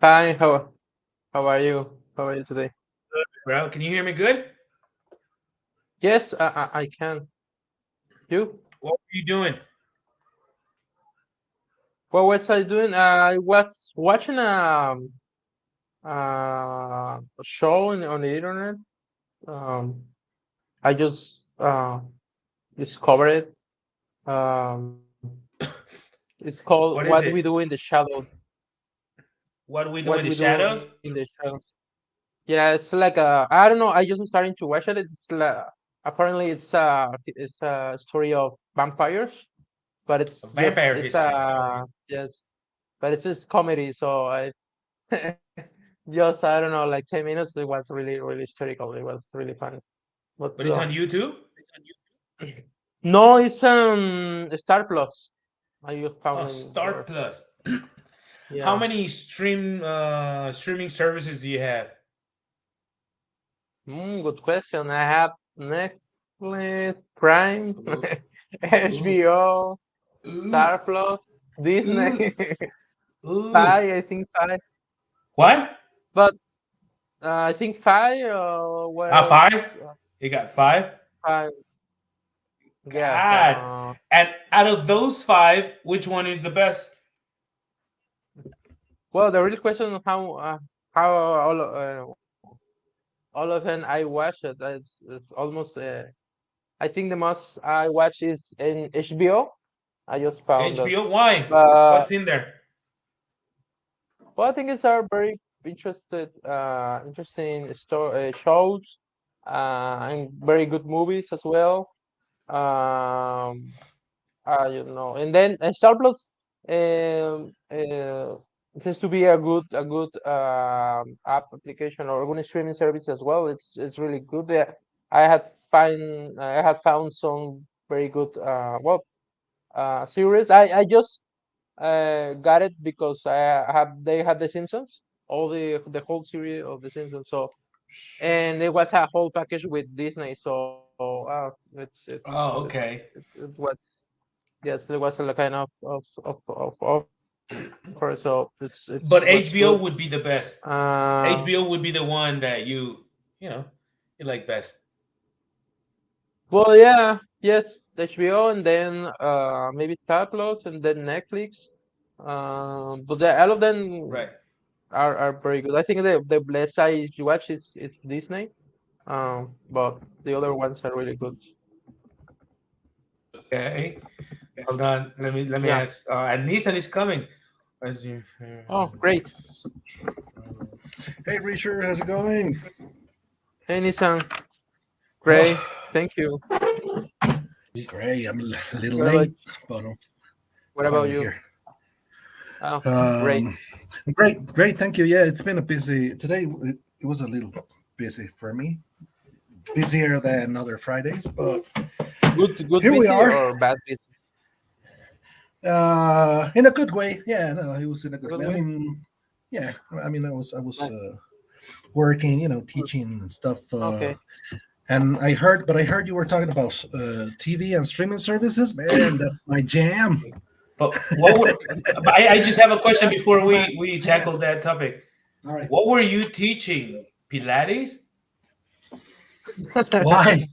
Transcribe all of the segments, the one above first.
Hi, how are you? How are you today? Bro, can you hear me good? Yes, I can. You? What were you doing? What was I doing? I was watching a show on the internet. Um, I just discovered it. Um, it's called What "What is We it? Do in the Shadows." What do we do What in the we do shadows? in the shadows. Yeah, it's like I don't know. I just starting to watch it. It's like apparently it's a story of vampires, but A it's just vampire it's history. yes, but it's just comedy. So I just I don't know, like 10 minutes. It was really historical. It was really fun. But But it's on YouTube? no, it's Star Plus. I just found Oh, in Start there. Plus. How Yeah. many streaming services do you have? Good question. I have Netflix, Prime, Ooh, ooh, HBO, ooh, Star Plus, Disney, ooh, ooh. Five. I think Five, What? but I think Five. What else? Five? You got five? Five. Yeah. God. And out of those five, which one is the best? Well, the real question is how all of them I watch it. It's almost. I think the most I watch is in HBO. I just found that, HBO? Why? but What's in there? well, I think it's are very interesting shows, and very good movies as well. Um, and then Star Plus seems to be a good app application or a good streaming service as well. It's really good. I have found some very good series. I just got it because they had the Simpsons, all the whole series of the Simpsons. So and it was a whole package with Disney. So Oh, okay. it was yes, it was a kind of offer. So it's what's But good. HBO would be the best. Uh, HBO would be the one that you know, you like best. well, yeah, yes, HBO and then maybe Star Plus and then Netflix. But all of them Right. are very good. I think the best I watch is it's Disney. But the other ones are really good. Okay. Hold on. Let me Yeah. ask. And Nissan is coming. As you, Oh, great. Hey, Richard, how's it going? Hey, Nissan. Great. Oh, Thank you. great. I'm a little What about late, but I'm what about finally you? here. Oh, great. Um, great. Thank you. Yeah, it's been a busy today. It was a little busy for me, busier than other Fridays, but Good here we busy are. or bad busy? In a good way. Yeah, no, it was in a good Good way. I way? mean, yeah. I mean, I was Nice. working, Good. teaching and stuff. Okay. And I heard you were talking about TV and streaming services. Man, that's my jam. but what were? But I just have a question That's before my we jam. tackle that topic. All right. What were you teaching? Pilates? Why?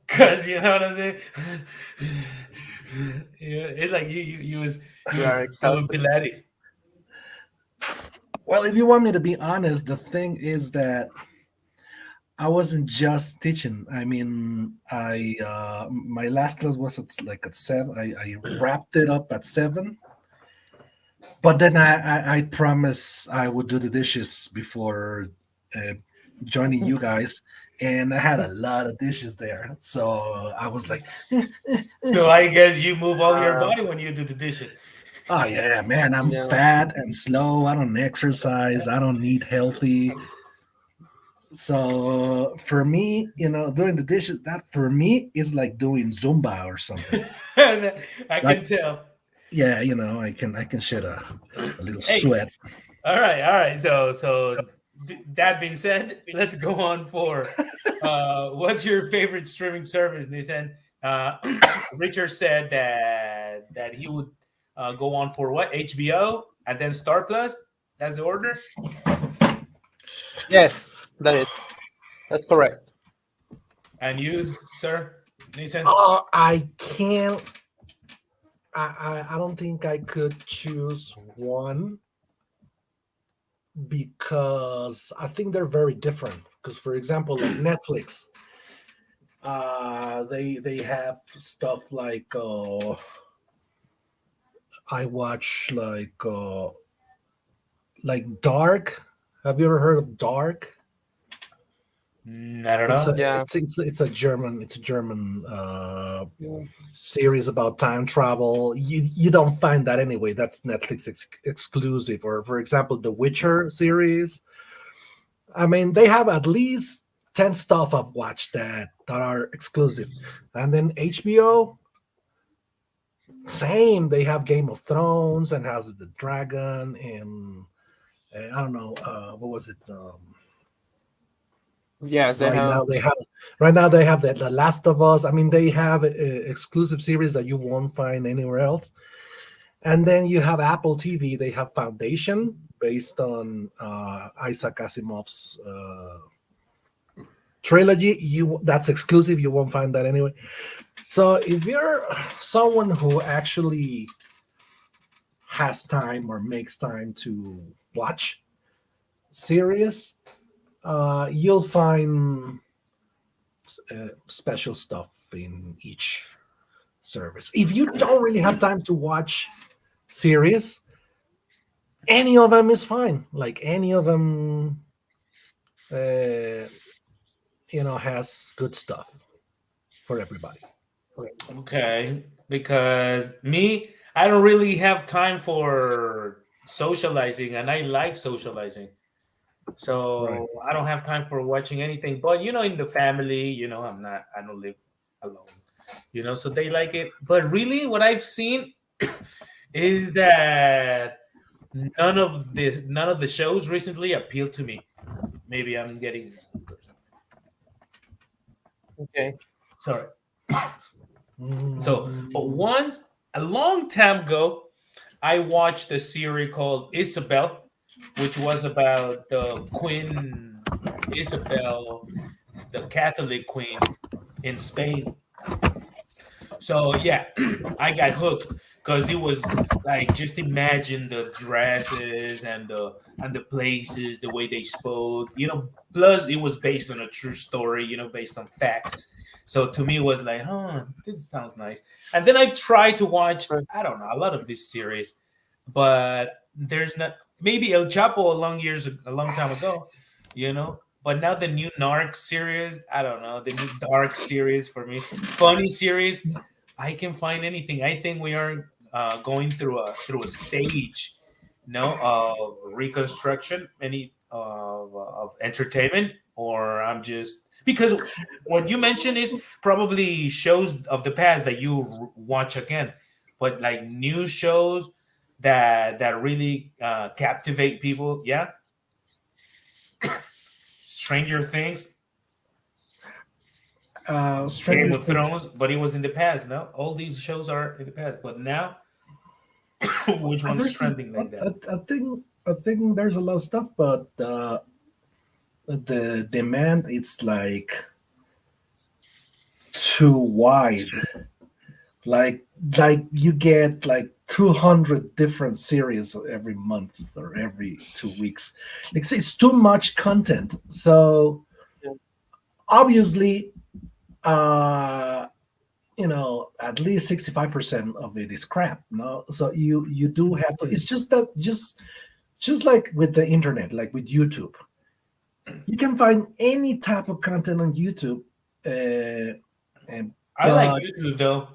Cause you know what I'm saying. Yeah, it's like you You was are doing exhausted. Pilates. Well, if you want me to be honest, the thing is that I wasn't just teaching. I mean, I my last class was at 7. I wrapped it up at 7, but then I promised I would do the dishes before uh, joining you guys, and I had a lot of dishes there. So I was like, So I guess you move all your Uh, body when you do the dishes. oh yeah, man, I'm yeah. fat and slow. I don't exercise. I don't eat healthy. So for me, doing the dishes, that for me is like doing Zumba or something. I Like, can tell. yeah, I can shed a little Hey, sweat. all right. That being said, let's go on for what's your favorite streaming service, Nissan? Uh, Richard said that he would go on for what HBO and then Star Plus. That's the order. Yes, that's correct. And you, sir, Nathan? I can't. I don't think I could choose one because I think they're very different. Because, for example, like Netflix, they have stuff like I watch like Dark. Have you ever heard of Dark? I don't It's a know. Yeah. it's a German series about time travel. You don't find that anyway. That's Netflix exclusive. Or for example, the Witcher series. I mean, they have at least 10 stuff I've watched that are exclusive. And then HBO, same. They have Game of Thrones and House of the Dragon and I don't know what was it. Yeah, they Right have. now they have right now they have the Last of Us. I mean, they have exclusive series that you won't find anywhere else. And then you have Apple TV. They have Foundation based on Isaac Asimov's trilogy. You That's exclusive. You won't find that anyway. So if you're someone who actually has time or makes time to watch series, you'll find special stuff in each service. If you don't really have time to watch series, any of them is fine. Like any of them, uh, has good stuff for everybody. Okay, because me, I don't really have time for socializing, and I like socializing. Right. So I don't have time for watching anything. But in the family, I don't live alone. So they like it. But really, what I've seen is that none of the shows recently appeal to me. Maybe I'm getting old or something. Okay. Sorry. So, but Mm, once a long time ago, I watched a series called Isabel, which was about the Queen Isabel, the Catholic Queen in Spain. So yeah, I got hooked because it was like just imagine the dresses and the places, the way they spoke. Plus it was based on a true story. Based on facts. So to me, it was like, this sounds nice. And then I've tried to watch, Right. I don't know, a lot of this series, but there's not. Maybe El Chapo a long time ago, But now the new Narc series, I don't know, the new Dark series for me, funny series. I can find anything. I think we are going through a stage, of reconstruction, any of entertainment, or I'm just because what you mentioned is probably shows of the past that you watch again, but like new shows that really captivate people. Yeah, Stranger Things, Game Stranger of Thrones, Things. but it was in the past. No, all these shows are in the past, but now which one's There's, trending I, like that? I think there's a lot of stuff, but the demand it's like too wide. Like like you get like 200 different series every month or every 2 weeks. It's too much content. So Yeah. obviously, uh at least 65% of it is crap. No, so you do have to. It's just that just like with the internet, like with YouTube, you can find any type of content on YouTube, uh, and I like but YouTube though.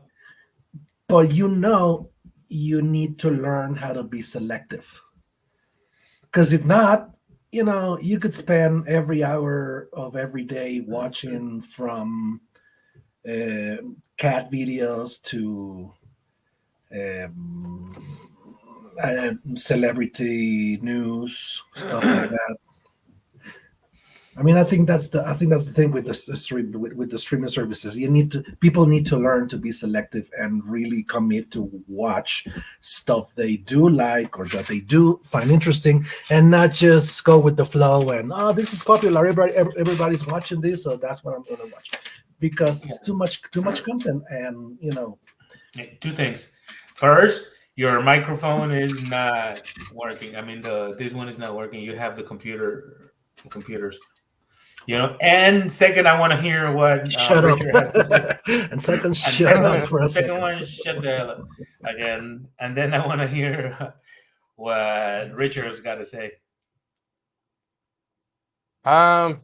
but you need to learn how to be selective, because if not, you could spend every hour of every day watching from uh, cat videos to um, celebrity news, stuff like that. I mean, I think that's the thing with with the streaming services. People need to learn to be selective and really commit to watch stuff they do like or that they do find interesting, and not just go with the flow and this is popular. Everybody's watching this, so that's what I'm going to watch, because it's too much content, and Two things. First, your microphone is not working. I mean, this one is not working. You have the computers. And second, I want to hear what shut up. Richard has to say. And second, And shut up second, for a second second. one, shut the hell up again. And then I want to hear what Richard has got to say. Um,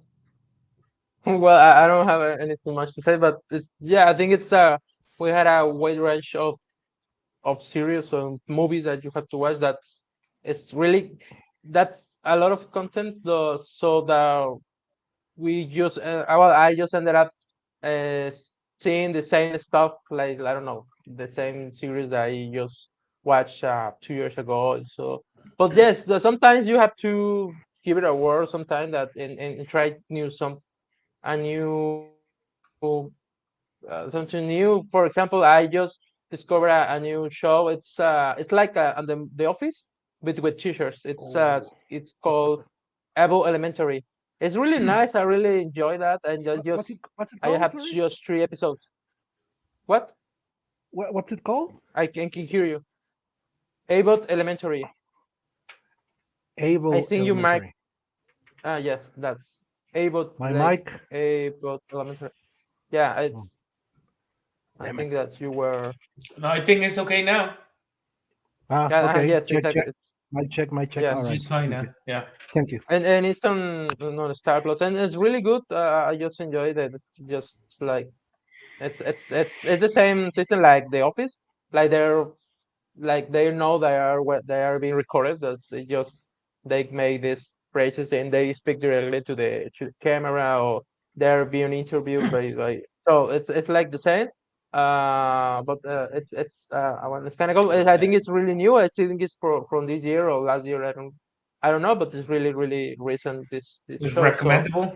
well, I don't have anything much to say, but yeah, I think it's we had a wide range of series and movies that you have to watch. It's really that's a lot of content, though, so that we just well, I just ended up uh, seeing the same stuff, like I don't know, the same series that I just watched 2 years ago. So, but yes, sometimes you have to give it a whirl. Sometimes that and try a new something new. For example, I just discovered a new show. It's like on the Office, but with teachers. It's called Abo Elementary. It's really nice. I really enjoy that. And What's it I called? have Sorry? just 3 episodes. What? What's it called? I can hear you. Abo Elementary. Able I think you might. Elementary. Yes, that's Abo. My Like mic. Abo Elementary. Yeah, Oh, I damn think it. that you were. No, I think it's okay now. Okay. Yes, Check, exactly. check. My check. Yes. All right. She's fine Thank now. you. Yeah. Thank you. And it's on Star Plus, and it's really good. I just enjoyed it. It's just like it's the same system like The Office. Like they know they are being recorded. That's it just they make these phrases and they speak directly to the camera, or they're being interviewed by so it's like the same. But it's kind of cool. I think it's really new. I think it's from this year or last year. I don't know, but it's really really recent this It's show. So recommendable.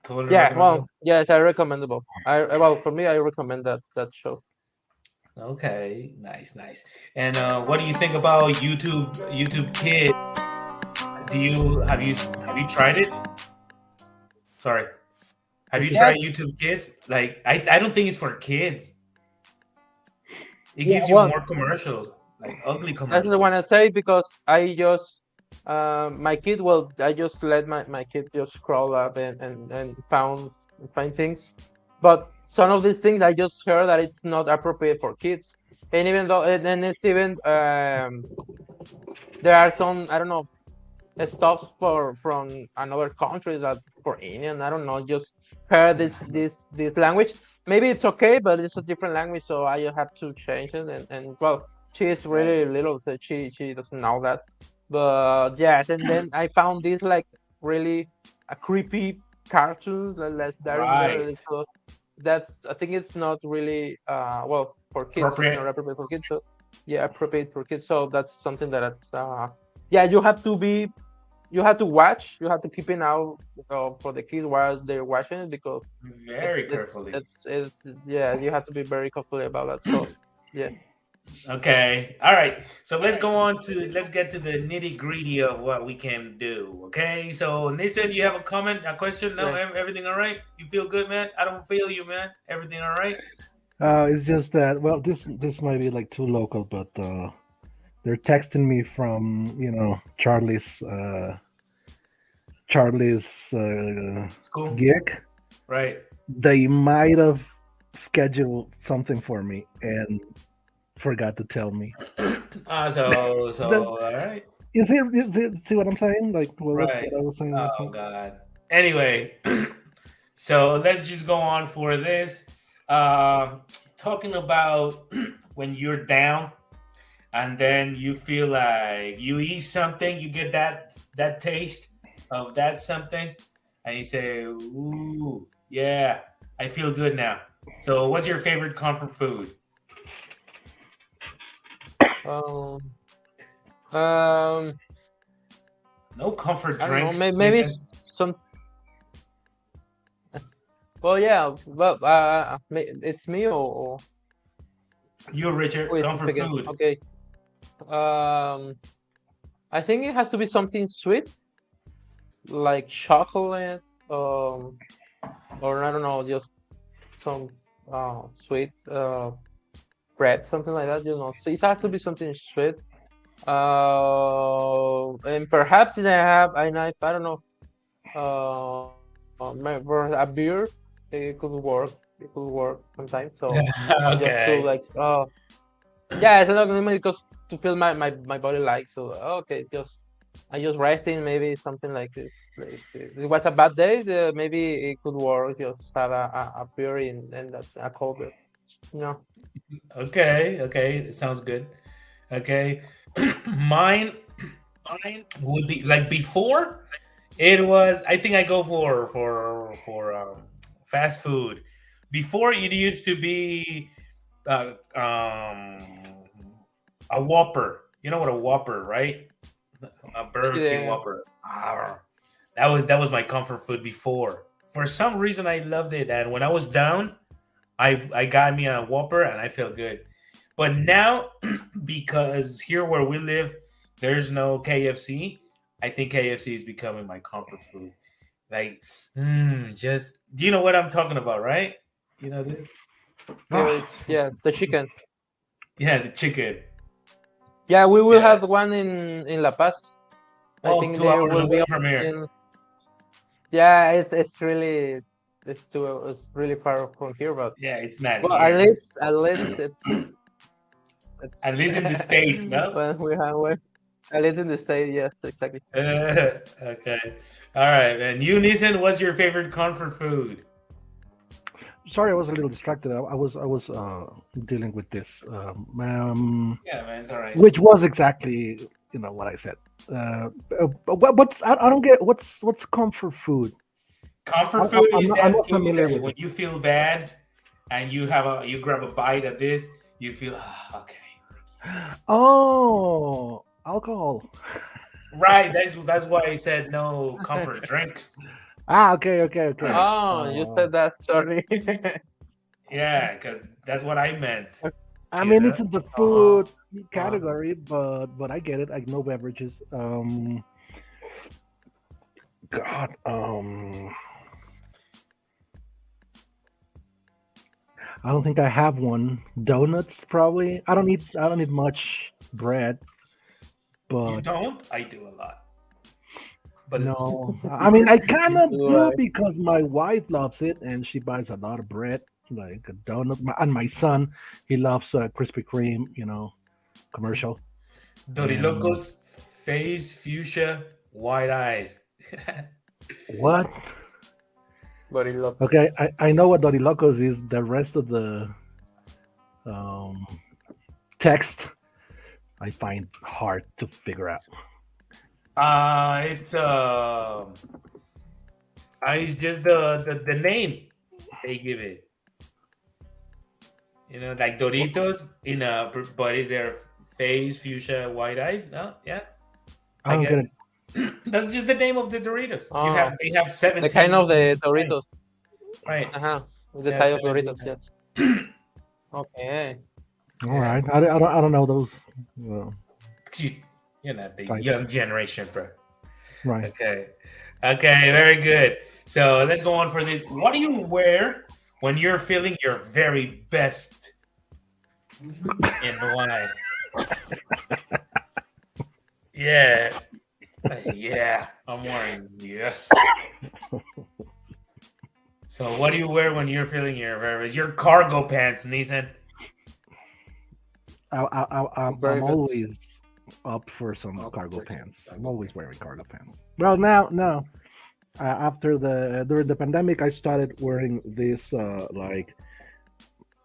Totally yeah, well, recommendable. yes, I recommendable. Well, for me, I recommend that show. Okay, nice. And what do you think about YouTube Kids? Have you tried it? Sorry, have you What's it? Yeah, tried YouTube Kids? Like, I don't think it's for kids. It yeah. gives you Well, more commercials, like ugly that's the one commercials. I say because I just my kid. Well, I just let my kid just scroll up and find things, but some of these things I just heard that it's not appropriate for kids, and even though and then it's even there are some I don't know stuff from another countries that for Indian. I don't know. Just heard this language. Maybe it's okay, but it's a different language, so I have to change it. And well, she is Right. really little, so she doesn't know that. But yes, and then I found this like really a creepy cartoon that in there. Right. So that's I think it's not really well for kids. It's not Appropriate. appropriate for kids. So yeah, appropriate for kids. So that's something that it's yeah you have to watch. You have to keep an eye for the kids while they're watching it because Very carefully. it's yeah. You have to be very careful about that. So yeah, Okay. All right. So let's get to the nitty gritty of what we can do. Okay. So Nathan, you have a comment, a question? No, yeah. everything all right? You feel good, man? I don't feel you, man. Everything all right? It's just that. Well, this might be like too local, but they're texting me from Charlie's School? gig. Right. They might have scheduled something for me and forgot to tell me. So all right. See what I'm saying? Like Right. what I was saying. Oh God. Anyway, so let's just go on for this. Talking about when you're down and then you feel like you eat something, you get that taste of that something, and you say, "Ooh, yeah, I feel good now." So, what's your favorite comfort food? Um, um, No comfort I don't know. drinks, Maybe listen. some. Well, yeah. Well, it's me or You, who Richard, is comfort speaking? food. Okay. Um, I think it has to be something sweet, like chocolate, or I don't know, just some sweet bread, something like that. So it has to be something sweet. And perhaps if I don't know, for a beer, it could work. It could work sometimes. So just to Okay. like, yeah, it's not only because to feel my body like. So okay, I just resting. Maybe something like this. Like, it was a bad day. Maybe it could work. Just have a beer and that's a cold beer. You know. Okay. Okay. It sounds good. Okay. Mine would be like before. It was. I think I go for fast food. Before it used to be a Whopper. You know what a Whopper, right? A Burger King Yeah. Whopper. That was my comfort food before. For some reason, I loved it, and when I was down, I got me a Whopper, and I felt good. But now, because here where we live, there's no KFC. I think KFC is becoming my comfort food. Like, just do you know what I'm talking about, right? You know this? Okay. Ah, Yeah. The chicken. Yeah, the chicken. Yeah, we will Yeah. have one in La Paz. I Oh, think 2 hours there will be away from here. in. Yeah, it's really it's really far from here, but Yeah, it's not well, here. at least it's At least in the state, no? well we have one. At least in the state, yes, exactly. Okay. All right, man. You, Nissan, what's your favorite comfort food? sorry, I was a little distracted. I was dealing with this, Yeah, man, it's all right. which was exactly what I said. What's I don't get what's comfort food. Comfort food I'm is not, I'm that not food familiar that with when it. you feel bad and you grab a bite of this, you feel okay. Oh, alcohol. Right. That's why I said no comfort drinks. Ah, okay. Oh, you said that. Sorry. Yeah, because that's what I meant. I You mean, know. it's in the Uh-huh. food category, but I get it. Like no beverages. God, I don't think I have one. Donuts, probably. I don't need much bread, You but don't? I do a lot. But no. I mean, I kind of do Right. because my wife loves it and she buys a lot of bread, like a donut. And my son, he loves Krispy Kreme, commercial. And Dorilocos, face, fuchsia, white eyes. what? Very low. Okay, I know what Dorilocos is. The rest of the um, text I find hard to figure out. It's just the name they give it. Like Doritos but they're face, fuchsia, white eyes. No, yeah, I I don't get get it. it. That's just the name of the Doritos. Oh, They have the kind 17 of the Doritos. kinds, right? Uh-huh. The They have type of 17 Doritos, kinds. yes. Okay. All Yeah, right, I don't know those. you're not the Types. young generation, bro. Right. Okay, very good. So let's go on for this. What do you wear when you're feeling your very best? And why? Yeah, yeah, I'm wearing yes. So what do you wear when you're feeling your very best? Your cargo pants, Nissan. Very I'm good. always up for some cargo pants. I'm always wearing cargo pants. Well, now, after during the pandemic, I started wearing this like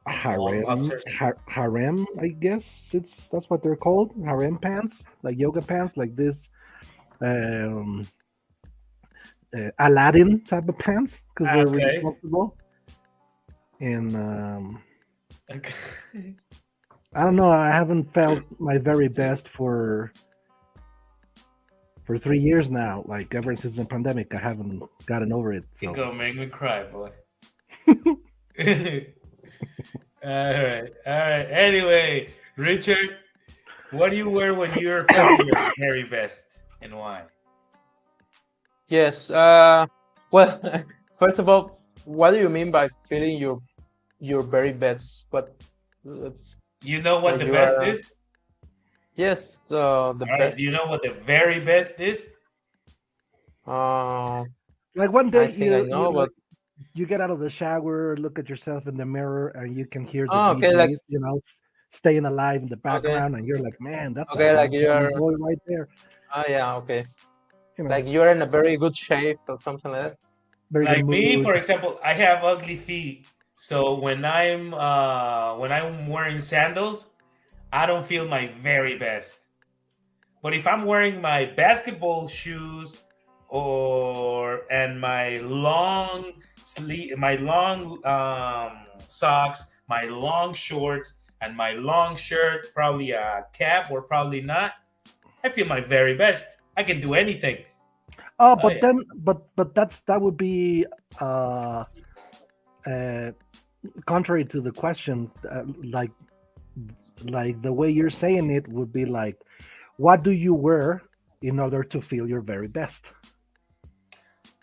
Long boxers. harem. I guess that's what they're called, harem pants, like yoga pants, like this. Um, Aladdin type of pants because they're really Okay. comfortable. And Okay. I don't know. I haven't felt my very best for 3 years now. Like ever since the pandemic, I haven't gotten over it. You're So gonna make me cry, boy. All right. Anyway, Richard, what do you wear when you're feeling your very best, and why? Yes. Well, first of all, what do you mean by feeling your very best? What it's You know what that the you best are? is? Yes, the All right. Do you best. know what the very best is? Uh, Like one day I think I you know, like but you get out of the shower, look at yourself in the mirror, and you can hear the oh, Bee okay, like Gees, staying alive in the okay, background, and you're like, man, that's a okay, like handsome you're. boy right there. Yeah, okay, You know, like you're in a very good shape or something like that. very good Like me, mood. for example, I have ugly feet. So when I'm wearing sandals, I don't feel my very best. But if I'm wearing my basketball shoes or and my long socks, my long shorts, and my long shirt, probably a cap or probably not, I feel my very best. I can do anything. Oh, Oh but yeah. then, that would be uh, uh contrary to the question. Like the way you're saying it would be like, what do you wear in order to feel your very best,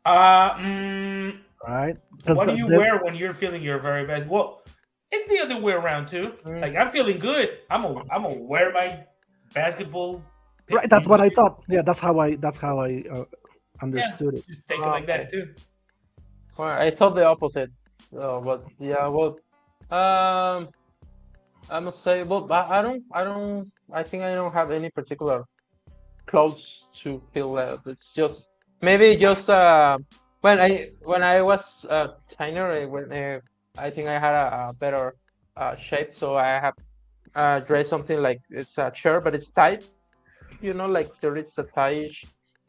Uh, mm, right? Because what do you wear when you're feeling your very best? Well, it's the other way around too. Mm, Like I'm feeling good. I'm gonna wear my basketball. right, that's what I Shoes. thought. Yeah, that's how I Yeah, understood it. just take it like okay. that too. Well, I thought the opposite. But yeah, well, um, I must say, well, I think I don't have any particular clothes to feel that. It's just maybe just when I was tinier, I think I had a better shape, so I have dressed something like it's a shirt, but it's tight. Like there is a tie,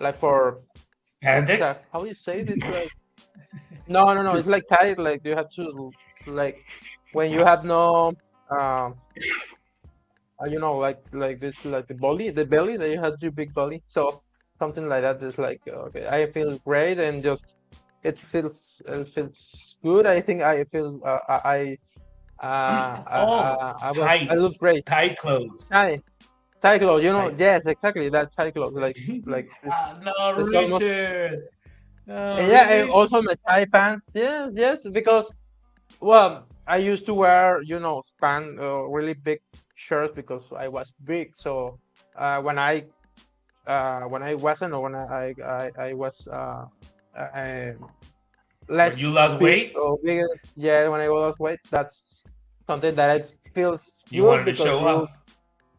like for it's Spandex. how do you say it? It's like no, it's like tight. Like you have to like when you have no um like this, like the belly that you have your big belly. So something like that is like okay. I feel great and just it feels good. I think I feel Oh, I tight, look great. tight clothes. Tie tie clothes. Tight. Yes, exactly that tie clothes. Like No, it's almost Richard. No, and yeah. And really. also my tie pants. Yes, because well, I used to wear span really big shirts because I was big. So when I wasn't, or when I was uh, When you less lost fit weight, or bigger, yeah, when I lost weight, that's something that it feels you good wanted to because show off.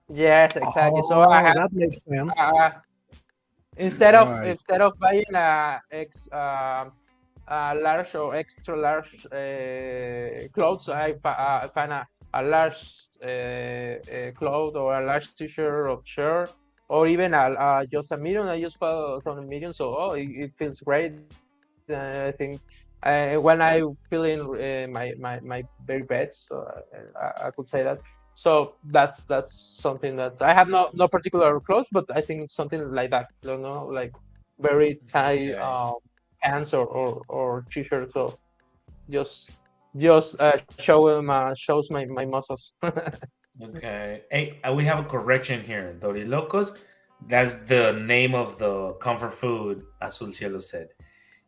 yes, exactly. So I Oh, have that makes sense. uh, instead of Right. buying large or extra large clothes, I find a large cloth or a large t-shirt or shirt or even just a medium. I just follow some medium, so it feels great. I think when I feel in my very bad, so I could say that. So that's something that I have no particular clothes, but I think it's something like that. Like very tight Okay. pants or t-shirt. So just shows my muscles. Okay. Hey, we have a correction here. Dorilocos, that's the name of the comfort food, Azul Cielo said.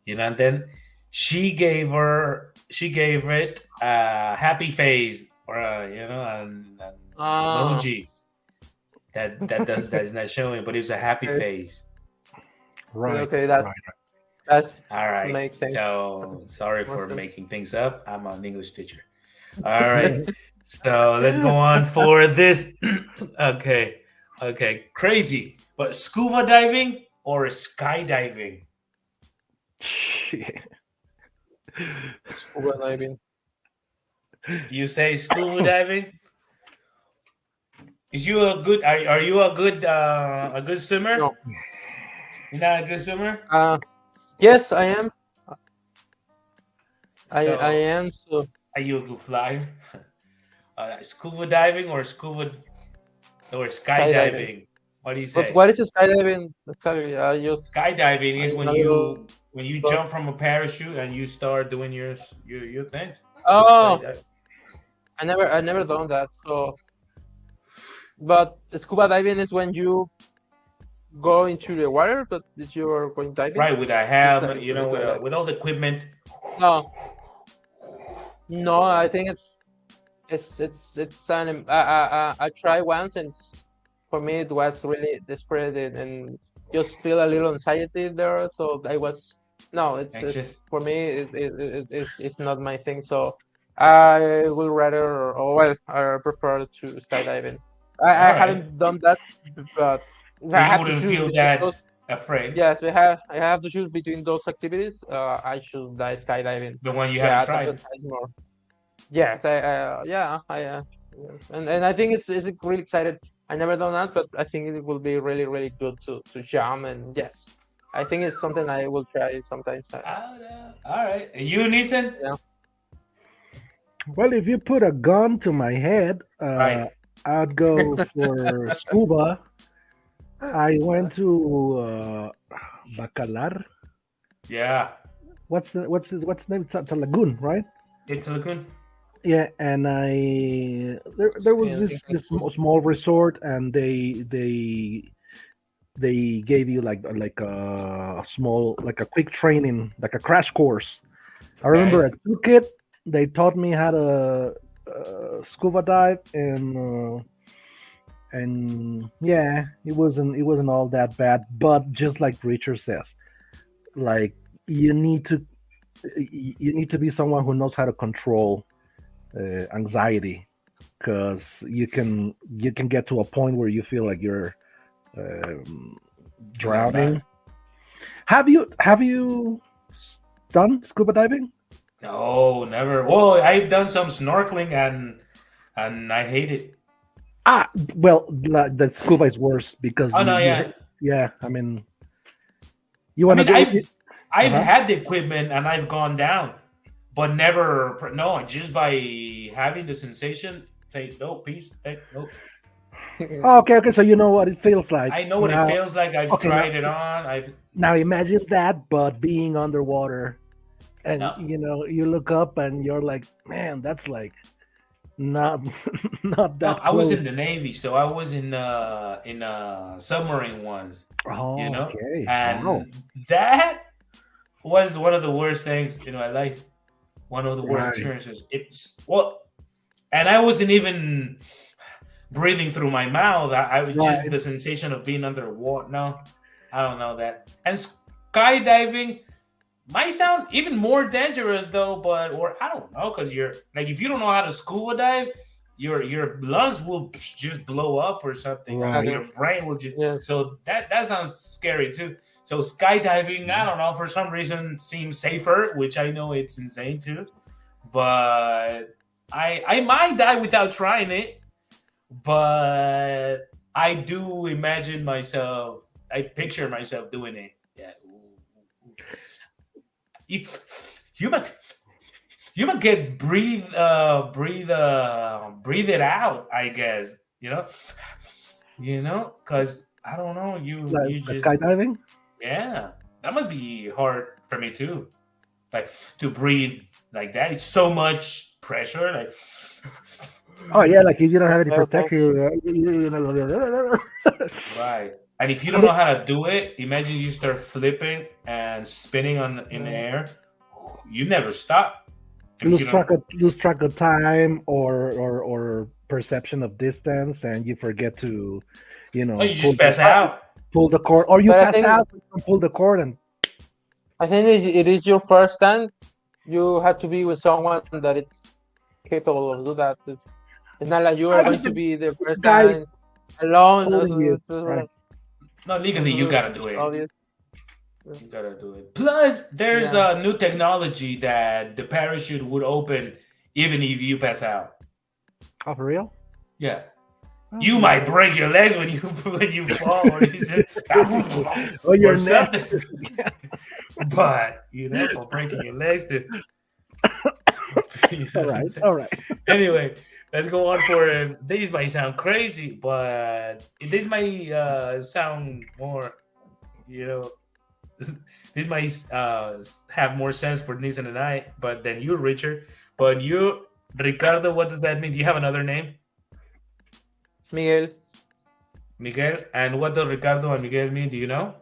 And then she gave it a happy face or an Ah, emoji that is not showing, but it's a happy okay, face. Right. okay, that Right. that All right. makes sense. So sorry More for sense. making things up. I'm an English teacher. All right. So let's go on for this. Okay. Okay. Crazy. But scuba diving or skydiving? Shit. Scuba diving. You say scuba diving? Is you a good? Are you a good swimmer? No. You're not a good swimmer. Yes, I am. I So am. So, are you a good flyer? Scuba diving or skydiving. skydiving? What do you But say? what is skydiving exactly? Skydiving I is when know. you jump from a parachute and you start doing your things. Oh, Skydive. I never done that. So, but scuba diving is when you go into the water, but if you are going diving. Right, with a It's like, helmet, it's like that. with all the equipment. No, no, I think it's an I tried once and for me it was really desperate and just feel a little anxiety there. So I was no, it's Anxious. for me it's not my thing. So I will rather or well I prefer to skydiving. All I right. haven't done that, but So I you have to wouldn't choose feel between that those. afraid. Yes, I have to choose between those activities. I should die skydiving. The one you Yeah, haven't tried. that's more. Yes, and I think it's really excited. I never done that, but I think it will be really really good to jump and yes, I think it's something I will try sometimes. All right. And you, Nissan? Yeah. Well, if you put a gun to my head, Right. I'd go for scuba. I went to Bacalar. Yeah. What's the name? It's a lagoon, right? It's Lagoon. Yeah, and there was Yeah, I think this small resort, and they gave you like a small like a quick training, like a crash course. I remember I took it. They taught me how to scuba dive, and yeah, it wasn't all that bad. But just like Richard says, like you need to you need to be someone who knows how to control anxiety, because you can get to a point where you feel like you're drowning. Have you done scuba diving? No, never. Well, I've done some snorkeling and I hate it. Well, the scuba is worse because Oh no, yeah. yeah. I mean, you I want to mean, do I've Uh-huh. had the equipment and I've gone down, but never. No, just by having the sensation. Say no, peace. No. Oh, okay. So you know what it feels like. I know what now, it feels like. I've okay, tried it on. I've Now imagine that, but being underwater, and No. you look up and you're like, man, that's like not not No, that. I was close. in the Navy, so I was in submarine ones, Oh, okay. and Wow. that was one of the worst things in my life. One of the worst Right. experiences. And I wasn't even breathing through my mouth. I was just Right. the sensation of being underwater. No, I don't know that. And skydiving might sound even more dangerous though, or I don't know, because you're like if you don't know how to scuba dive, your lungs will just blow up or something. Or Right. your brain will just Yes. so that sounds scary too. So skydiving, I don't know, for some reason seems safer, which I know it's insane too. But I might die without trying it, but I do imagine myself. I picture myself doing it. Yeah. Human get breathe it out. I guess because I don't know. You Like just skydiving. yeah. That must be hard for me too. Like to breathe like that. It's so much pressure. Like Oh yeah, like if you don't have any Okay. protection. right. And if you don't know how to do it, imagine you start flipping and spinning in the air. You never stop. And if you don't- lose track of time or perception of distance, and you forget to, Oh, you just pass out. pull the cord, or you But I pass think- out and pull the cord, and I think it is your first time. You have to be with someone that is capable of do that. It's not like you are going to be the first guy time alone. holding you, It's right. No, legally you gotta do it. obvious. You gotta do it. Plus, there's Yeah. a new technology that the parachute would open even if you pass out. oh, for real? Yeah. You might break your legs when you fall or Oh, your or neck. something. But for breaking your legs to All right. Anyway, let's go on for these might sound crazy, but this might sound more, this might have more sense for Nissan and I, but than you, Richard. But you, Ricardo, what does that mean? Do you have another name? Miguel. Miguel. And what does Ricardo and Miguel mean? Do you know?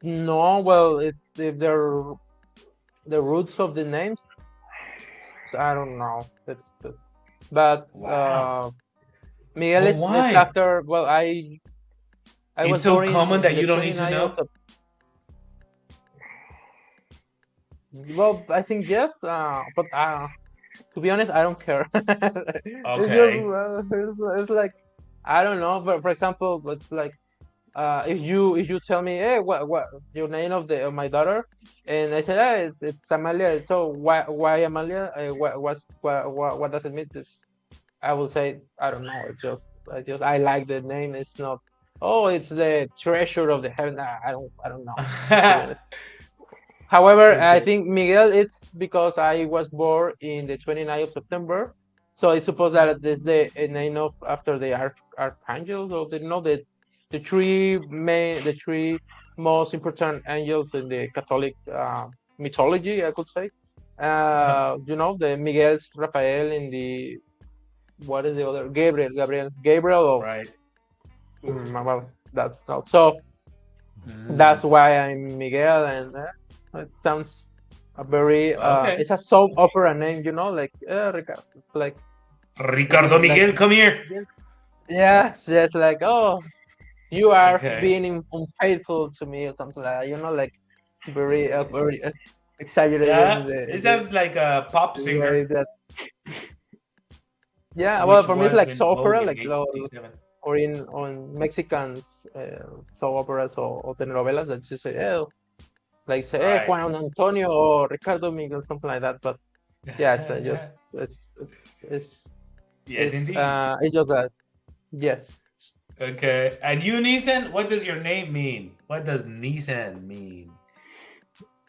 No, well, it's if they're the roots of the names. So I don't know. That's but Wow. Miguel Well, is why? after. Well, I It's was so born common in that the you don't need to 29th know? of well, I think yes, but to be honest, I don't care. It's just Okay. it's like I don't know. But for example, it's like if you tell me, hey, what your name of my daughter, and I said, hey, it's Amalia. So why Amalia? What does it mean? This I will say I don't know. It's just I like the name. It's not. Oh, it's the treasure of the heaven. I don't know. To be honest. However, I Okay. think Miguel, it's because I was born in the 29th of September. So I suppose that it's the name of after the archangels, or the three most important angels in the Catholic mythology, I could say. The Miguel's Raphael in the what is the other Gabriel. Or, Right. well, that's not so. That's why I'm Miguel, and it sounds a very Okay. it's a soap opera name, like Ricardo, like Ricardo like Miguel, come here. yes, like oh, you are Okay. being unfaithful to me or something like that, like very exaggerated Yeah. in It the sounds like a pop way singer, that well which for me it's was like in soap opera vogue in like 1957. or in on Mexicans soap operas or telenovelas that just say like say hey Right. Juan Antonio or Ricardo Miguel something like that, but yeah, it's Yes, indeed. it's just that yes. Okay. And you, Nissan, what does your name mean? What does Nissan mean?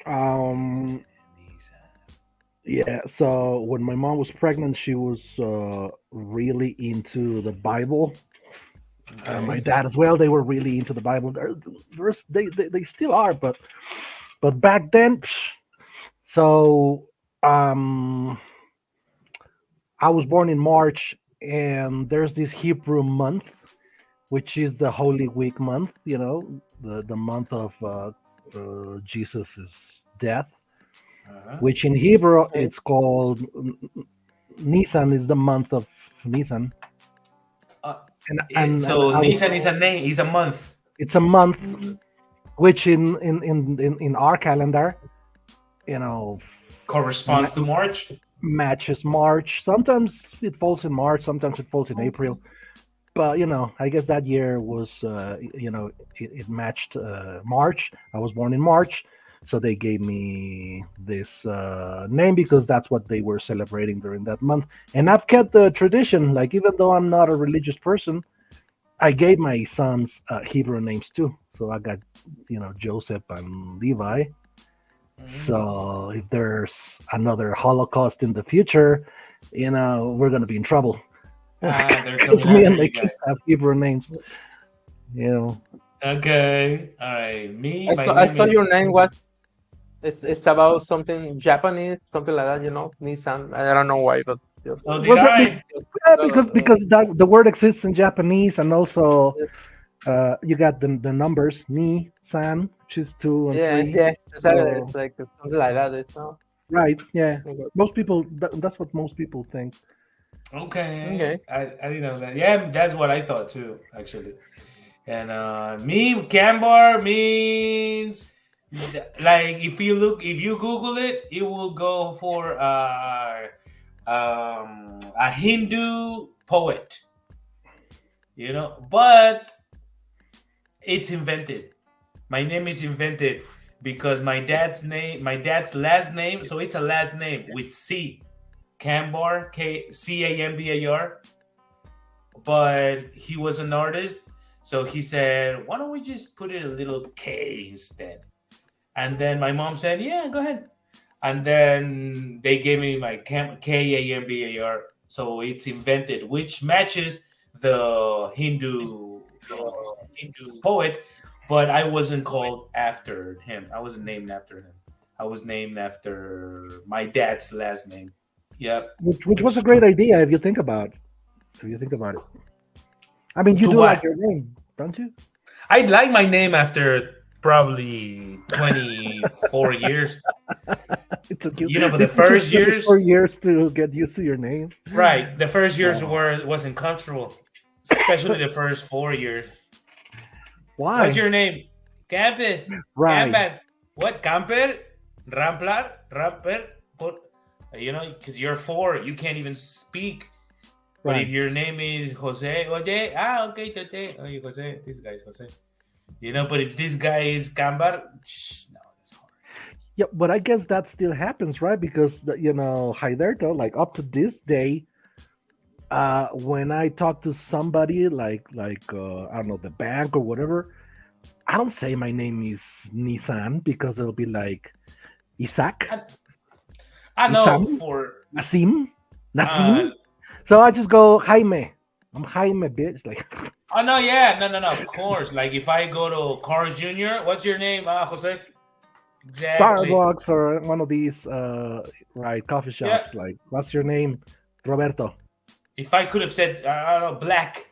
Um, Nissan. yeah. So when my mom was pregnant, she was really into the Bible. My Okay. dad as well. They were really into the Bible. They still are, but back then, so um, I was born in March, and there's this Hebrew month, which is the Holy Week month. The month of Jesus's death, Uh-huh. which in Hebrew Okay. it's called Nisan. Is the month of Nisan, Uh, and so I was. Nissan is a name, is a month. It's a month which in our calendar, you know, Corresponds to March. matches March. Sometimes it falls in March, sometimes it falls in April. But I guess that year was it matched March. I was born in March, so they gave me this name because that's what they were celebrating during that month. And I've kept the tradition. Like, even though I'm not a religious person, I gave my sons Hebrew names too. So I got Joseph and Levi. So if there's another Holocaust in the future, we're gonna be in trouble. They're Because coming me after and my you kids guys. have Hebrew names. You know. Okay. All right. Me, my I name thought is. your name was it's about something Japanese, something like that, Nissan. I don't know why, but just, So did Well, I. yeah, because that the word exists in Japanese, and also yes. you got the numbers ni san, which is 2 and 3. Yeah, exactly. So It's like it's something like that. It's not right, yeah. okay. Most people that's what most people think. Okay. I didn't know that. Yeah, that's what I thought too, actually. And me, Kambar means like if you Google it, it will go for a Hindu poet, but it's invented. My name is invented because my dad's last name, so it's a last name with C, Kambar, Cambar, but he was an artist, so he said, "Why don't we just put it a little K instead?" And then my mom said, "Yeah, go ahead." And then they gave me my Kambar, so it's invented, which matches the Hindu poet, but I wasn't called after him. I wasn't named after him. I was named after my dad's last name. Yep. Which was a great idea if you think about it. I mean, you To do what? like your name, don't you? I like my name after probably 24 years. It took you, You know, but the it took you first years, 24 years to get used to your name. right? The first years Oh. wasn't comfortable, especially the first 4 years. Why? What's your name? Camper. Right. Camper. What? Camper? Ramplar? Ramper? What? You know, because you're 4, you can't even speak. But Right. if your name is Jose, okay, Tote. Oh, you Jose. This guy is Jose. You know, but if this guy is Cambar, no, that's hard. Yeah, but I guess that still happens, right? Because Heiderto, like up to this day, when I talk to somebody like I don't know, the bank or whatever, I don't say my name is Nissan because it'll be like Isaac, I know Isam? for Nasim, uh, Nasim. So I just go Jaime. I'm Jaime, bitch. Like oh no, yeah, no, of course. Like if I go to Cars Jr., what's your name? Jose. Exactly. Starbucks or one of these right coffee Yeah. shops. Like, what's your name? Roberto. If I could have said, I don't know, Black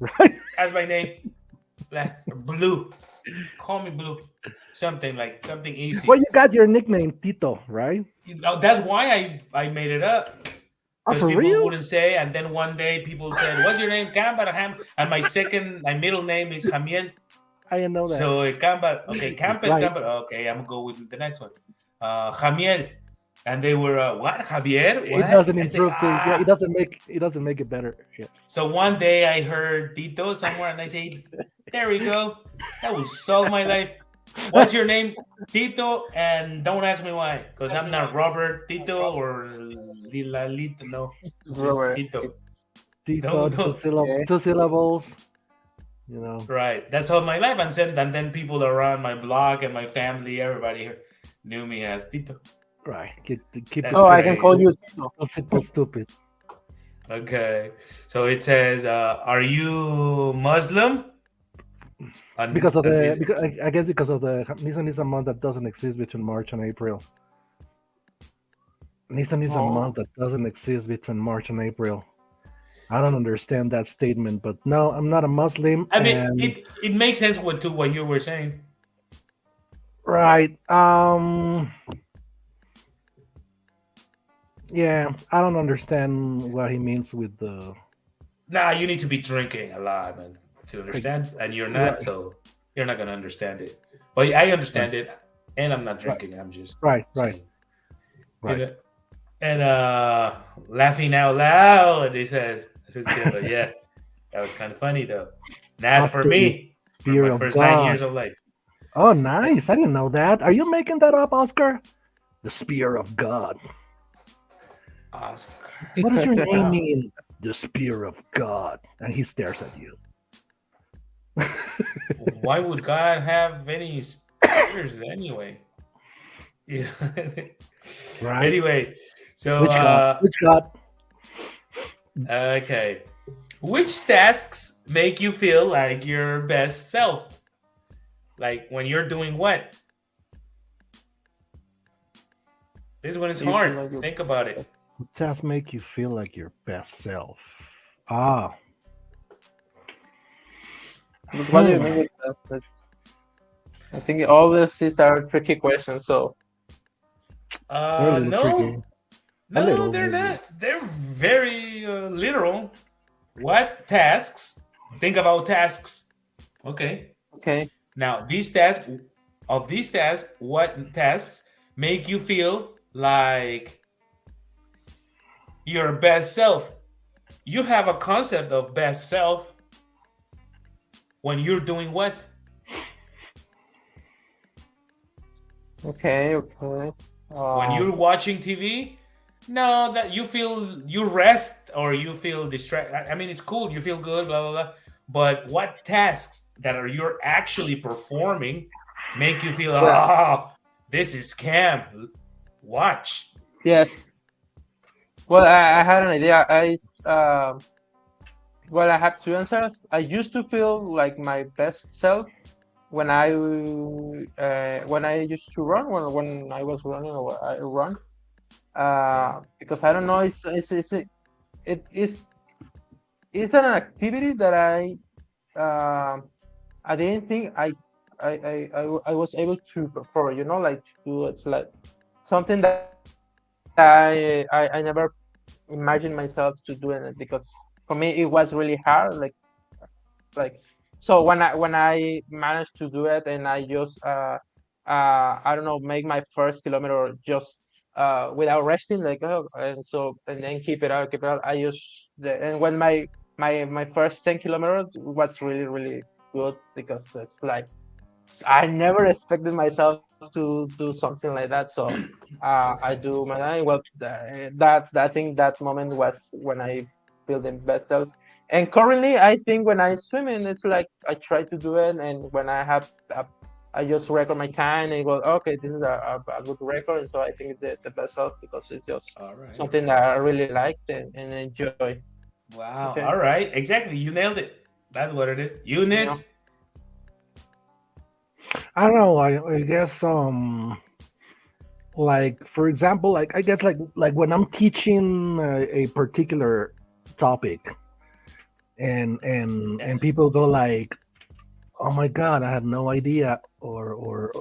Right? as my name, Black or Blue, call me Blue, something easy. Well, you got your nickname Tito, right? That's why I made it up. Oh, Because for people real? wouldn't say, and then one day people said, "What's your name?" Cambar Ham, and my middle name is Jamiel. I didn't know that. So Cambar, okay, Camper, Right. Camper, okay, I'm gonna go with the next one. Jamiel, and they were what? Javier? What? It doesn't I said, improve things. Yeah, it doesn't make it better. Yeah. So one day I heard Tito somewhere, and I said, "There we go. That will solve my life." What's your name? Tito, and don't ask me why, because I'm not Robert Tito or Lilalito. No, just Robert. Tito. Tito, No. two syllables. You know. Right. That's all my life. And then people around my blog and my family, everybody here knew me as Tito. Right. Keep That's it Oh, I can great. call you Tito. simple, stupid. Okay. So it says, are you Muslim? Because of the because I guess because of the Nissan is a month that doesn't exist between March and April. Nissan is a Oh. month that doesn't exist between March and April. I don't understand that statement, but no, I'm not a Muslim. I mean, and- it makes sense to what you were saying. right. Yeah, I don't understand what he means with the. Nah, you need to be drinking a lot, man, to understand. And you're not, Right. so you're not going to understand it. But I understand it, and I'm not drinking. I'm just Right. saying. Right. And laughing out loud, he says, yeah, that was kind of funny though. Not for After me. For Fear my of first 9 God. years of life. Oh, nice! I didn't know that. Are you making that up, Oscar? The spear of God. Oscar. What does your name mean? The spear of God. And he stares at you. Why would God have any spears anyway? Yeah. Right? Anyway, so Which God? Which God? okay. Which tasks make you feel like your best self? Like when you're doing what? This one is You feel hard. like you- Think about it. What tasks make you feel like your best self? Ah, But what do you mean with that? I think all these are tricky questions. So they're a little No, tricky. A no, little, they're maybe. not. They're very literal. What tasks? Think about tasks. Okay. okay, Now, these tasks, what tasks make you feel like your best self? You have a concept of best self when you're doing what? okay. When you're watching TV? No, that you feel you rest or you feel distracted. I mean, it's cool. You feel good, blah, blah, blah. But what tasks that you're actually performing make you feel, this is camp. Watch. Yes. Well, I had an idea. Well, I have two answers. I used to feel like my best self when I when I used to run, when I was running, or I run, because I don't know, it is it's an activity that I didn't think I was able to perform, like to do. It's like something that I never imagined myself to doing it, because for me it was really hard. Like so when I managed to do it, and I just I don't know, make my first kilometer just without resting, like, and then keep it out. And when my first 10 kilometers was really really good, because it's like I never expected myself to do something like that. So I Okay. do my well, that I think that moment was when I feel the best self. And currently, I think when I swim in, it's like I try to do it, and when I just record my time and go, okay, this is a good record. And so I think it's the best self, because it's just All right. something that I really liked and enjoy. Wow. Okay, All right. Exactly. You nailed it. That's what it is. you Eunice. know, I don't know. I guess like for example, like I guess like when I'm teaching a particular topic, and Yes. people go like, oh my god, I had no idea, or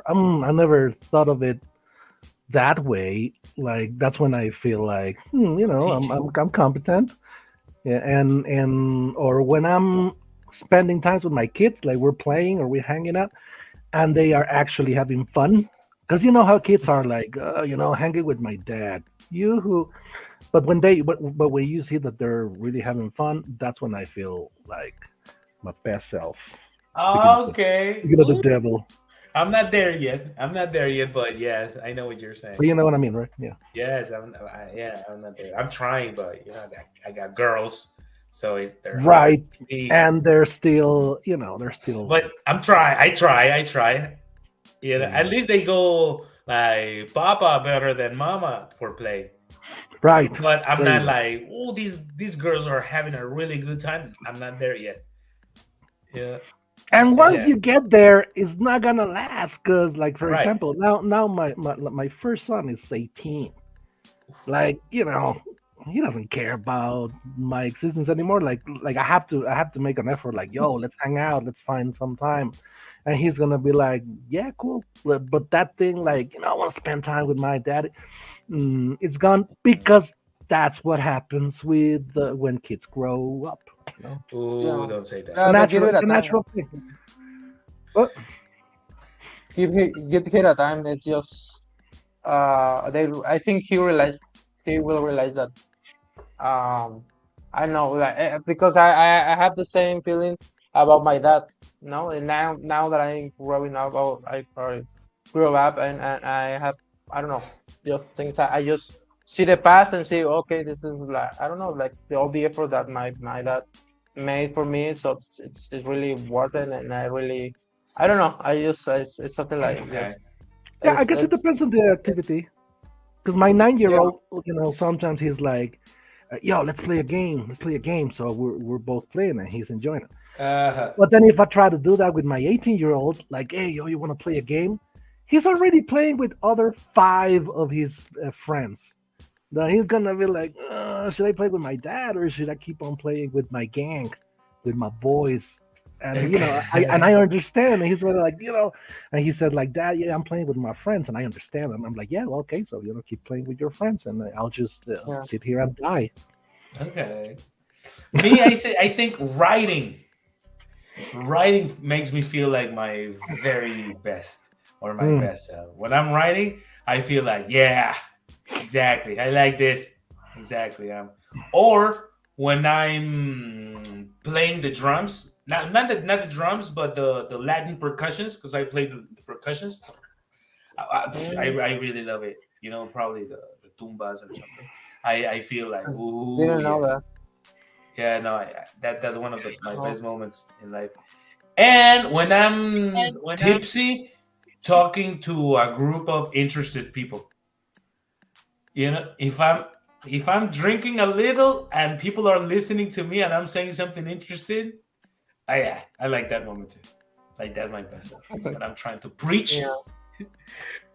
I never thought of it that way. Like that's when I feel like, Teaching. I'm competent. Yeah, and or when I'm spending times with my kids, like we're playing or we're hanging out, and they are actually having fun. Because you know how kids are like, hanging with my dad. You who, but when you see that they're really having fun, that's when I feel like my best self. Okay. Speaking of the Ooh. devil, I'm not there yet. I'm not there yet, but yes, I know what you're saying. but you know what I mean, right? Yeah. Yes, yeah, I'm not there. I'm trying, but I got girls, so they're harder Right. to please. And they're still, they're still But I'm try. I try. At yeah. least they go like Papa better than Mama for play. Right. But I'm There you not go. like, oh, these girls are having a really good time. I'm not there yet. Yeah, And once yeah, you get there, it's not gonna last. Cause like for right. example, now my first son is 18. Like, he doesn't care about my existence anymore. Like I have to make an effort, like, yo, let's hang out, let's find some time. And he's gonna be like, yeah, cool. But that thing, like, I want to spend time with my dad. It's gone because that's what happens with when kids grow up. You know, you Oh, know, don't say that. it's a they give natural. it It's a a time. natural thing. But Give it a time. It's just they. I think he will realize that. Um, I know, like, because I have the same feeling about my dad. And now that I'm growing up, I grew up, and I have, I don't know, just things I just see the past and say, okay, this is, like, I don't know, like all the effort that my dad made for me. So it's really worth it, and I don't know, it's something like, Okay. yes, yeah, I guess it it's depends on the activity. Because my 9 year yeah. old, sometimes he's like, yo, let's play a game. Let's play a game. So we're both playing and he's enjoying it. Uh, But then if I try to do that with my 18-year-old, like, hey, yo, you want to play a game? He's already playing with other five of his friends. Now he's gonna be like, should I play with my dad or should I keep on playing with my gang, with my boys? And I okay. understand. And he's really like, and he said like, Dad, yeah, I'm playing with my friends, and I understand. And I'm like, yeah, well, okay, so keep playing with your friends, and I'll just Yeah. sit here and die. Okay. Me, I think writing makes me feel like my very best or my Mm, best self. When I'm writing, I feel like, yeah, exactly. I like this. Exactly. Or when I'm playing the drums, not the drums, but the Latin percussions, because I play the percussions. Mm, I really love it. Probably the tumbas or something. I feel like, ooh, didn't know yes. that. Yeah, no, that's one of my Oh, best moments in life. And when I'm tipsy, talking to a group of interested people. If I'm drinking a little and people are listening to me and I'm saying something interested, I like that moment too. Like that's my best effort. But I'm trying to preach. Yeah.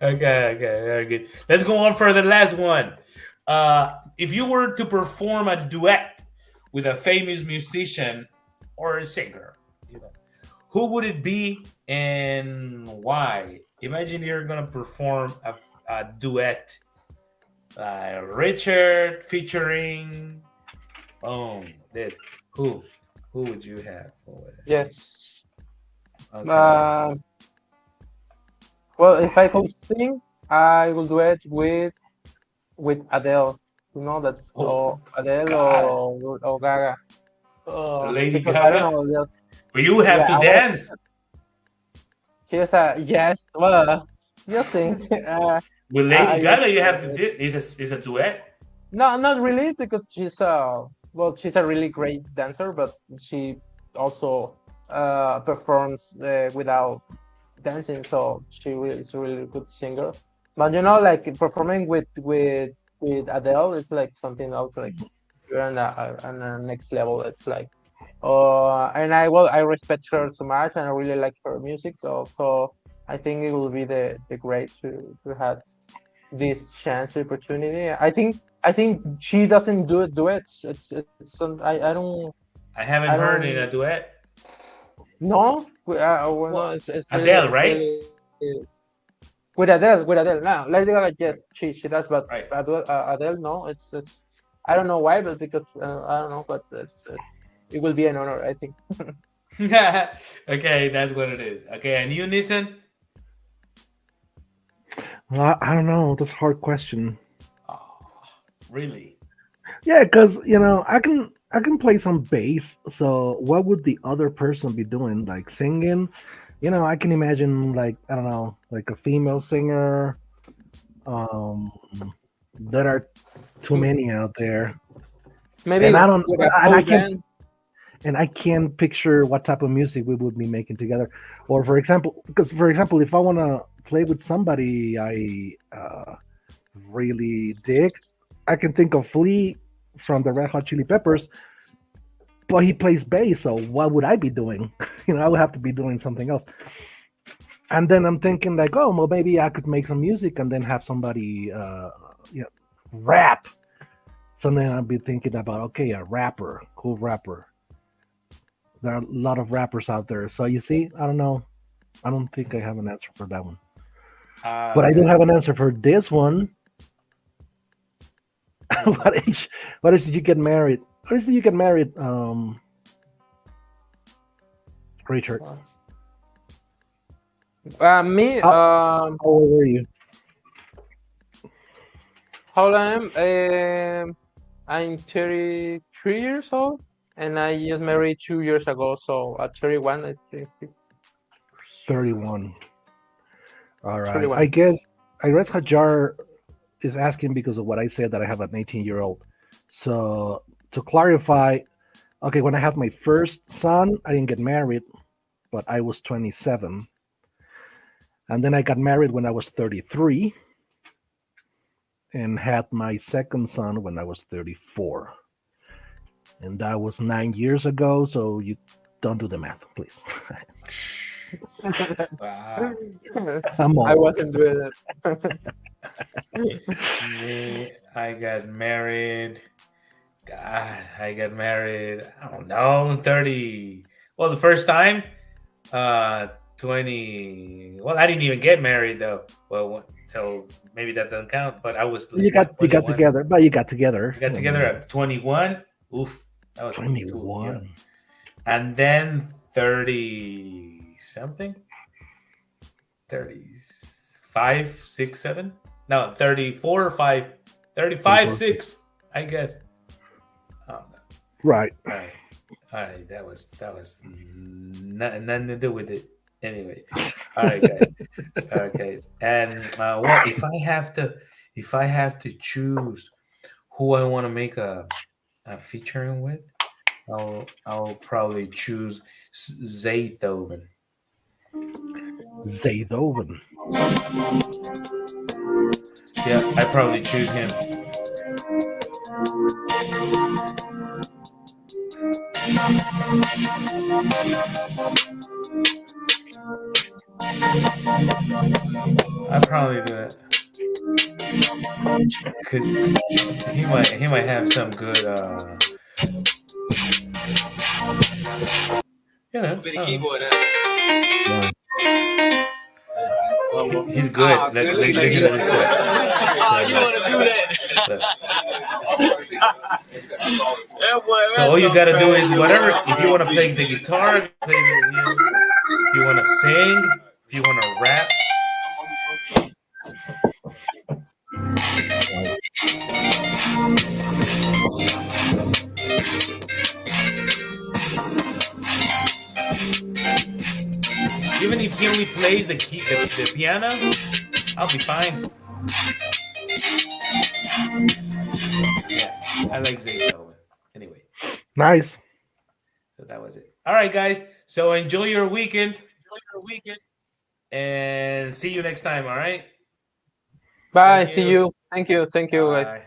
Okay, very good. Let's go on for the last one. If you were to perform a duet with a famous musician or a singer, who would it be and why? Imagine you're gonna perform a duet, Richard featuring, this. Who would you have? Yes. Okay. Well, if I could sing, I will do it with Adele. You know, that's Adele or Gaga. Lady Because I don't Gaga. know. Just, But you have to I dance. Here's a yes. Well, you think? With Lady I Gaga, you guess, have to do. Is a duet. No, not really, because she's she's a really great dancer, but she also performs without dancing, so is a really good singer. But you know, like performing with Adele, it's like something else. Like you're on a next level. It's like, and I respect her so much, and I really like her music. So I think it will be the great to have this chance opportunity. I think she doesn't do duets. It's I don't. I haven't heard in a duet. No, no, it's Adele, it's right? With Adele. No, Lady Gaga, yes, she does, but Right. Adele, no, it's I don't know why, but because I don't know, but it will be an honor, I think. Okay, that's what it is. Okay, and you, Nissan? Well, I don't know. That's a hard question. Oh, really? Yeah, because I can play some bass. So what would the other person be doing? Like singing? I can imagine like I don't know, like a female singer. There are too many out there, Maybe and I don't, with a and I full can't, band. and I can't picture what type of music we would be making together. Or for example, if I want to play with somebody I really dig, I can think of Flea from the Red Hot Chili Peppers, but he plays bass. So what would I be doing? I would have to be doing something else. And then I'm thinking like, oh, well, maybe I could make some music and then have somebody, rap. So then I'd be thinking about, okay, a rapper, cool rapper. There are a lot of rappers out there. So you see, I don't know. I don't think I have an answer for that one. But I do have an answer for this one. What age did you get married? What age did you get married, Richard? Me, How old were you? how old I am? I'm 33 years old, and I just married 2 years ago, so at 31, I think. 31. All right. 31. I guess Hajar is asking because of what I said that I have an 18-year-old. So to clarify, okay, when I had my first son, I didn't get married, but I was 27. And then I got married when I was 33 and had my second son when I was 34. And that was 9 years ago, so you don't do the math, please. Wow. I'm old. I wasn't doing it. Me, I got married. God, I got married. I don't know, 30. Well, the first time, 20. Well, I didn't even get married though. Well, so maybe that doesn't count. But I was. You got together, but you got together. We got together at 21. Oof, that was 21. And then 30 something. 35, 6, 7. No, 34 or 5. 35, 6. I guess. Oh, no. Right. All right. That was nothing to do with it. Anyway, all right, guys. And what if I have to choose who I want to make a featuring with? I'll probably choose Zaythoven. Zaythoven. Yeah, I probably choose him. I'd probably do it. Cause he might have some good you know, Bit I of don't know. keyboard. He's good. Listen to this clip. Oh, you want to do that? That boy, So all you gotta do is whatever. If you want to play the guitar, play the, if you want to sing, if you want to rap. Even if he only plays the piano, I'll be fine. Yeah, I like Zay Beethoven. Anyway, Nice. so that was it. All right, guys. So enjoy your weekend. And see you next time. All right. Bye. Thank See you. you. Thank you. Thank you, guys. Bye.